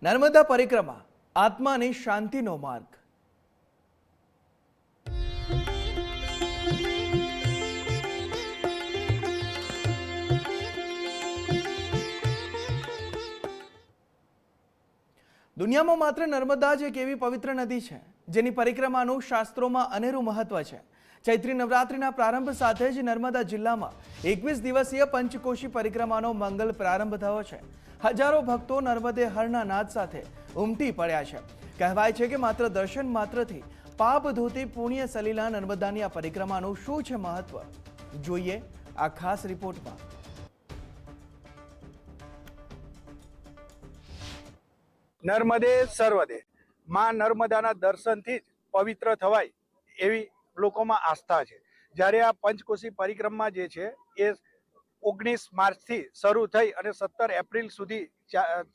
નર્મદા પરિક્રમા આત્માની શાંતિનો માર્ગ। દુનિયામાં માત્ર નર્મદા જ એક એવી પવિત્ર નદી છે જેની પરિક્રમાનું શાસ્ત્રોમાં અનેરું મહત્વ છે। ચૈત્રી નવરાત્રિના પ્રારંભ સાથે જ નર્મદા જિલ્લામાં 21 દિવસીય પંચકોશી પરિક્રમાનો મંગલ પ્રારંભ થયો છે। હજારો ભક્તો નર્મદે હરના નાદ સાથે ઉમટી પડ્યા છે। કહેવાય છે કે માત્ર દર્શન માત્રથી પાપ ધોતી પુણ્ય સલીલા નર્મદાની આ પરિક્રમાનું શું છે મહત્વ, જોઈએ આ ખાસ રિપોર્ટમાં। નર્મદે સર્વદે માં નર્મદાના દર્શનથી જ પવિત્ર થવાય એવી લોકોમાં આસ્થા છે। જ્યારે આ પંચકોશી પરિક્રમા જે છે એ 19 માર્ચથી શરૂ થઈ અને 17 એપ્રિલ સુધી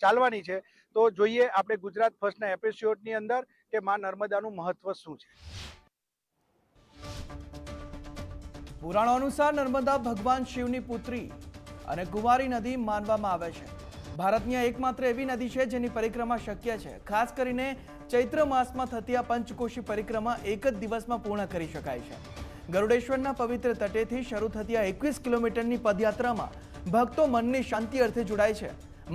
ચાલવાની છે। તો જોઈએ આપણે ગુજરાત ફર્સ્ટના એપિસોડની અંદર કે માં નર્મદાનું મહત્વ શું છે। પુરાણો અનુસાર નર્મદા ભગવાન શિવની પુત્રી અને કુંવારી નદી માનવામાં આવે છે। ભારતની આ એકમાત્ર એવી નદી છે જેની પરિક્રમા શક્ય છે। ખાસ કરીને ચૈત્ર માસમાં થતી આ પંચકોશી પરિક્રમા એક જ દિવસમાં પૂર્ણ કરી શકાય છે। ગરુડેશ્વરના પવિત્ર તટેથી શરૂ થતી આ 21 કિલોમીટરની પદયાત્રામાં ભક્તો મનની શાંતિ અર્થે જોડાય છે।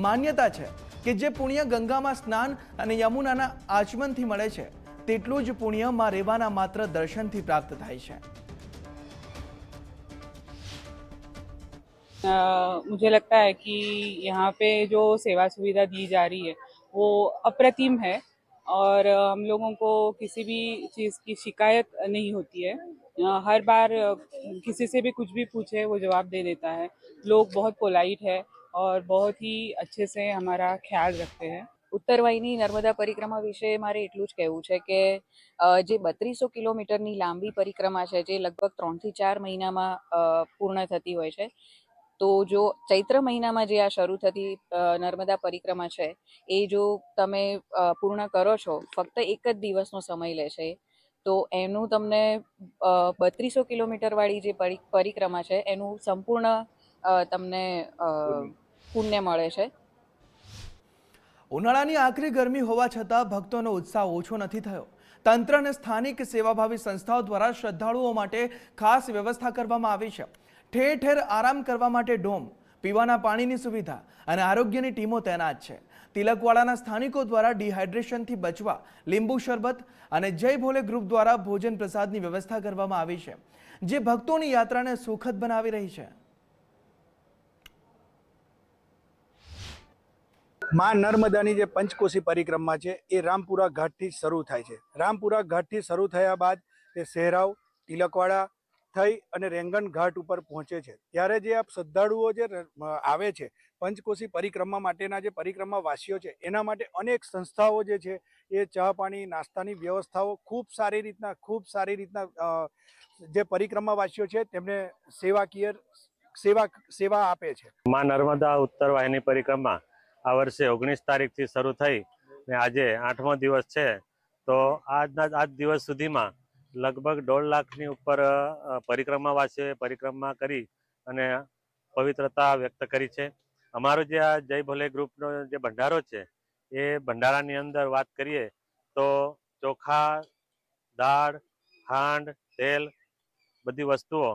માન્યતા છે કે જે પુણ્ય ગંગામાં સ્નાન અને યમુનાના આચમનથી મળે છે તેટલું જ પુણ્ય માં રેવાના માત્ર દર્શનથી પ્રાપ્ત થાય છે। मुझे लगता है कि यहाँ पे जो सेवा सुविधा दी जा रही है वो अप्रतिम है और हम लोगों को किसी भी चीज़ की शिकायत नहीं होती है। हर बार किसी से भी कुछ भी पूछे वो जवाब दे देता है। लोग बहुत पोलाइट है और बहुत ही अच्छे से हमारा ख्याल रखते हैं। ઉત્તરવાહિની નર્મદા પરિક્રમા વિશે મારે એટલું જ કહેવું છે કે જે 3200 કિલોમીટરની લાંબી પરિક્રમા છે જે લગભગ 3 થી 4 મહિનામાં પૂર્ણ થતી હોય છે, તો જો ચૈત્ર મહિનામાં જે આ શરૂ થતી નર્મદા પરિક્રમા છે એ જો તમે પૂર્ણ કરો છો, ફક્ત એક જ દિવસનો સમય લે છે, તો એનું તમને 3200 કિલોમીટરવાળી જે પરિક્રમા છે એનું સંપૂર્ણ તમને પુણ્ય મળે છે। ઉનાળાની આકરી ગરમી હોવા છતાં ભક્તોનો ઉત્સાહ ઓછો નથી થયો। તંત્ર અને સ્થાનિક સેવાભાવી સંસ્થાઓ દ્વારા શ્રદ્ધાળુઓ માટે ખાસ વ્યવસ્થા કરવામાં આવી છે। ઠેર ઠેર આરામ કરવા માટે ડોમ, પીવાના પાણીની સુવિધા અને આરોગ્યની ટીમો તૈનાત છે। તિલકવાડાના સ્થાનિકો દ્વારા ડિહાઇડ્રેશનથી બચવા લીંબુ શરબત અને જય ભોલે ગ્રુપ દ્વારા ભોજન પ્રસાદની વ્યવસ્થા કરવામાં આવી છે, જે ભક્તોની યાત્રાને સુખદ બનાવી રહી છે। માં નર્મદાની જે પંચકોશી પરિક્રમા છે એ રામપુરા ઘાટથી શરૂ થાય છે। રામપુરા ઘાટથી શરૂ થયા બાદ તે શહેરાવ, તિલકવાડા થઈ અને રેંગણ ઘાટ ઉપર પહોંચે છે। ત્યારે જે આ શ્રદ્ધાળુઓ જે આવે છે પંચકોશી પરિક્રમા માટેના જે પરિક્રમાવાસીઓ છે એના માટે અનેક સંસ્થાઓ જે છે એ ચા પાણી નાસ્તાની વ્યવસ્થાઓ ખૂબ સારી રીતના જે પરિક્રમાવાસીઓ છે તેમને સેવા આપે છે। માં નર્મદા ઉત્તર વાહિની પરિક્રમા આ વર્ષે 19 તારીખથી શરૂ થઈ ને આજે 8મો દિવસ છે। તો આજ દિવસ સુધીમાં લગભગ 1.5 લાખની ઉપર પરિક્રમાવાસીઓએ પરિક્રમા કરી અને પવિત્રતા વ્યક્ત કરી છે। અમારો જે આ જય ભોલે ગ્રુપનો જે ભંડારો છે એ ભંડારાની અંદર વાત કરીએ તો ચોખા, દાળ, ખાંડ, તેલ બધી વસ્તુઓ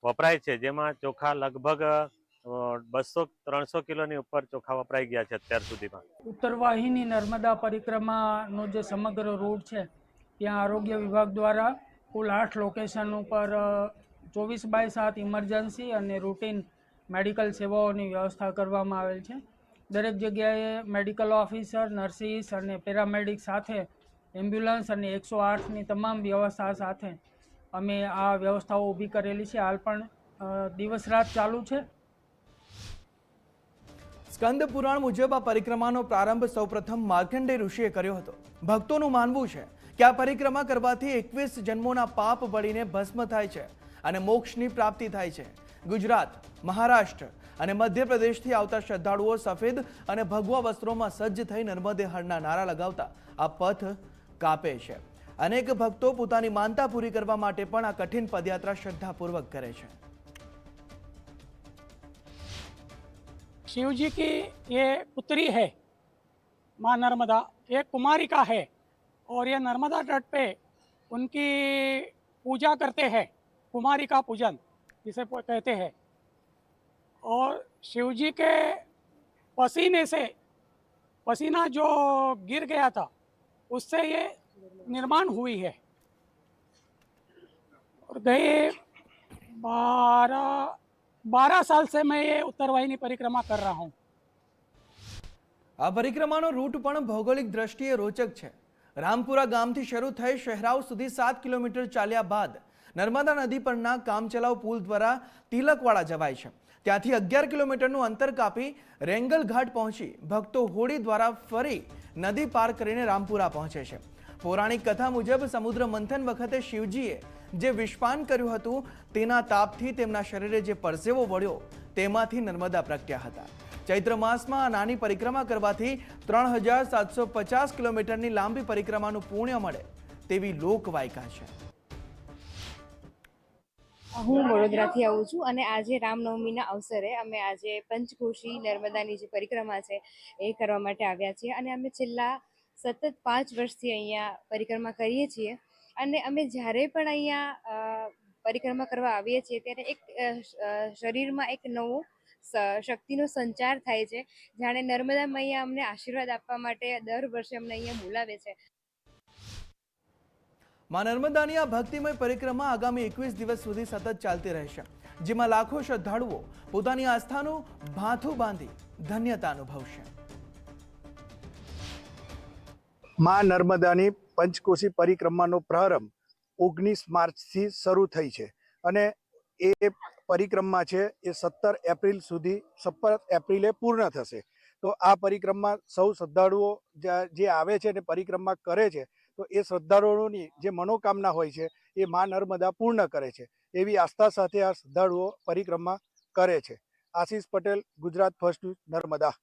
વપરાય છે, જેમાં ચોખા લગભગ 200-300 કિલોની ઉપર ચોખા વપરાઈ ગયા છે અત્યાર સુધીમાં। ઉત્તરવાહિની નર્મદા પરિક્રમાનો જે સમગ્ર રૂટ છે ત્યાં આરોગ્ય વિભાગ દ્વારા કુલ 8 લોકેશન ઉપર 24/7 ઇમરજન્સી અને રૂટીન મેડિકલ સેવાઓની વ્યવસ્થા કરવામાં આવેલ છે। દરેક જગ્યાએ મેડિકલ ઓફિસર, નર્સિસ અને પેરામેડિક સાથે એમ્બ્યુલન્સ અને 108ની તમામ વ્યવસ્થા સાથે અમે આ વ્યવસ્થાઓ ઊભી કરેલી છે। હાલ પણ દિવસ રાત ચાલુ છે। સ્કંદ પુરાણ મુજબ આ પરિક્રમાનો પ્રારંભ સૌપ્રથમ માર્કંડેય ઋષિએ કર્યો હતો। ભક્તોનું માનવું છે કે આ પરિક્રમા કરવાથી 21 જન્મોના પાપ બળીને ભસ્મ થાય છે અને મોક્ષની પ્રાપ્તિ થાય છે। ગુજરાત, મહારાષ્ટ્ર અને મધ્યપ્રદેશથી આવતા શ્રદ્ધાળુઓ સફેદ અને ભગવા વસ્ત્રોમાં સજ્જ થઈ નર્મદે હરના નારા લગાવતા આ પથ કાપે છે। અનેક ભક્તો પોતાની માનતા પૂરી કરવા માટે પણ આ કઠિન પદયાત્રા શ્રદ્ધાપૂર્વક કરે છે। शिव जी की ये पुत्री है माँ नर्मदा एक कुमारिका है और ये नर्मदा तट पे उनकी पूजा करते हैं, कुमारिका पूजन जिसे कहते हैं। और शिव जी के पसीने से पसीना जो गिर गया था उससे ये निर्माण हुई है। और गए 12 साल से मैं ये उत्तरवाहिनी परिक्रमा कर रहा हूँ। આ પરિક્રમાનો રૂટ પણ ભૌગોલિક દ્રષ્ટિએ રોચક છે. રામપુરા ગામથી શરૂ થઈ શહેરાવ સુધી 7 કિલોમીટર ચાલ્યા બાદ નર્મદા નદી પરના કામચલાઉ પુલ દ્વારા તિલકવાડા જવાય છે. ત્યાંથી 11 કિલોમીટરનું અંતર કાપી રેંગલ ઘાટ પહોંચી ભક્તો હોડી દ્વારા ફરી નદી પાર કરીને રામપુરા પહોંચે છે. પૌરાણિક કથા મુજબ સમુદ્ર મંથન વખતે શિવજીએ જે વિષપાન કર્યું હતું તેના તાપથી તેમના શરીરે જે પરસેવો વળ્યો તેમાંથી નર્મદા પ્રગટ્યા હતા. ચૈત્ર માસમાં આ નાની પરિક્રમા કરવાથી 3750 કિલોમીટરની લાંબી પરિક્રમાનું પુણ્ય મળે તેવી લોકવાયકા છે. હું વડોદરાથી આવું છું અને આજે રામનવમીના અવસરે અમે આજે પંચકોશી નર્મદાની જે પરિક્રમા છે એ કરવા માટે આવ્યા છીએ અને અમે છેલ્લા સતત 5 વર્ષથી અહીંયા પરિક્રમા કરીએ છીએ અને અમે જ્યારે પણ અહીંયા પરિક્રમા કરવા આવીએ છીએ ત્યારે એક શરીરમાં એક નવો શક્તિનો સંચાર થાય છે. જાણે નર્મદા મૈયા અમને આશીર્વાદ આપવા માટે દર વર્ષે અમને અહીંયા બોલાવે છે. માં નર્મદાની આ ભક્તિમય પરિક્રમા આગામી 21 દિવસ સુધી સતત ચાલતી રહેશે, જેમાં લાખો શ્રદ્ધાળુઓ પોતાની આસ્થાનું ભાથું બાંધી ધન્યતા અનુભવશે. મા નર્મદાની પંચકોશી પરિક્રમાનો પ્રારંભ 19 માર્ચથી શરૂ થઈ છે અને એ પરિક્રમા છે એ 17 એપ્રિલે પૂર્ણ થશે. તો આ પરિક્રમા સૌ શ્રદ્ધાળુઓ જે આવે છે અને પરિક્રમા કરે છે તો એ શ્રદ્ધાળુઓની જે મનોકામના હોય છે એ મા નર્મદા પૂર્ણ કરે છે એવી આસ્થા સાથે આ શ્રદ્ધાળુઓ પરિક્રમા કરે છે. આશીષ પટેલ, ગુજરાત ફર્સ્ટ ન્યૂઝ, નર્મદા.